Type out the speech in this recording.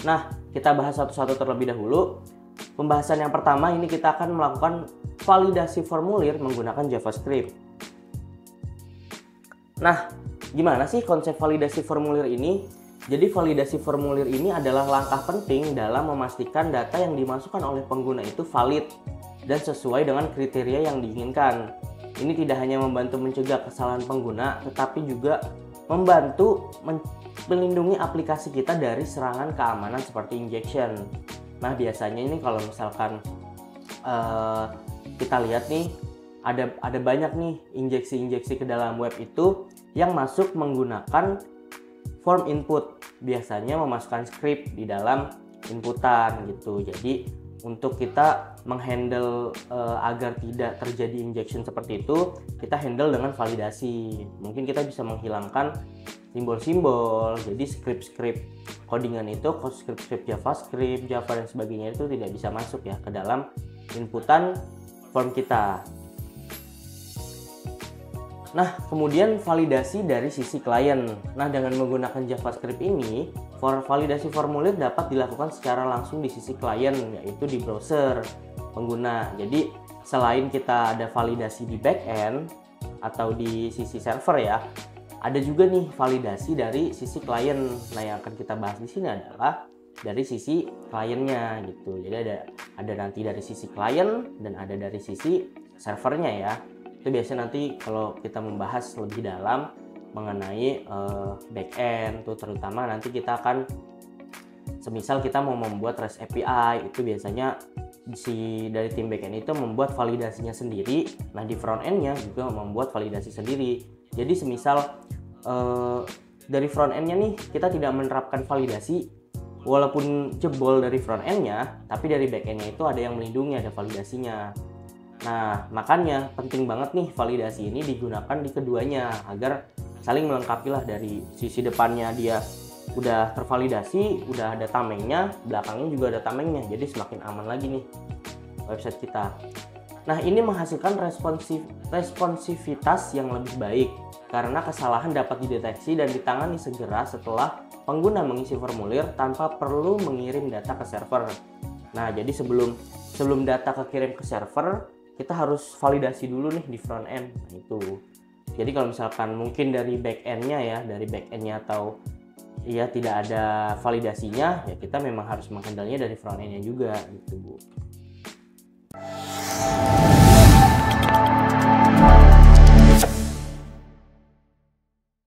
Nah, kita bahas satu-satu terlebih dahulu. Pembahasan yang pertama ini kita akan melakukan validasi formulir menggunakan JavaScript. Nah, gimana sih konsep validasi formulir ini? Jadi validasi formulir ini adalah langkah penting dalam memastikan data yang dimasukkan oleh pengguna itu valid dan sesuai dengan kriteria yang diinginkan. Ini tidak hanya membantu mencegah kesalahan pengguna, tetapi juga membantu melindungi aplikasi kita dari serangan keamanan seperti injection. Nah, biasanya ini kalau misalkan kita lihat nih, ada banyak nih injeksi-injeksi ke dalam web itu yang masuk menggunakan form input, biasanya memasukkan script di dalam inputan gitu. Jadi untuk kita menghandle agar tidak terjadi injection seperti itu, kita handle dengan validasi. Mungkin kita bisa menghilangkan simbol-simbol, jadi script-script codingan itu, script-script JavaScript, Java dan sebagainya itu tidak bisa masuk ya ke dalam inputan form kita. Nah, kemudian validasi dari sisi klien. Nah, dengan menggunakan JavaScript ini, validasi formulir dapat dilakukan secara langsung di sisi klien, yaitu di browser pengguna. Jadi, selain kita ada validasi di backend atau di sisi server ya, ada juga nih validasi dari sisi klien. Nah, yang akan kita bahas di sini adalah dari sisi kliennya gitu. Jadi ada nanti dari sisi klien dan ada dari sisi servernya ya. Itu biasanya nanti kalau kita membahas lebih dalam mengenai backend tuh, terutama nanti kita akan semisal kita mau membuat REST API, itu biasanya dari tim backend itu membuat validasinya sendiri. Nah, di front end-nya juga membuat validasi sendiri. Jadi semisal dari front end-nya nih kita tidak menerapkan validasi, walaupun jebol dari front end-nya, tapi dari back end-nya itu ada yang melindungi, ada validasinya. Nah, makanya penting banget nih validasi ini digunakan di keduanya agar saling melengkapi lah. Dari sisi depannya dia udah tervalidasi, udah ada tamengnya, belakangnya juga ada tamengnya, jadi semakin aman lagi nih website kita. Nah, ini menghasilkan responsivitas yang lebih baik karena kesalahan dapat dideteksi dan ditangani segera setelah pengguna mengisi formulir tanpa perlu mengirim data ke server. Nah, jadi sebelum data kekirim ke server, kita harus validasi dulu nih di front end. Nah, itu. Jadi kalau misalkan mungkin dari back end-nya ya, atau ya tidak ada validasinya, ya kita memang harus menghandle-nya dari front end-nya juga gitu, Bu.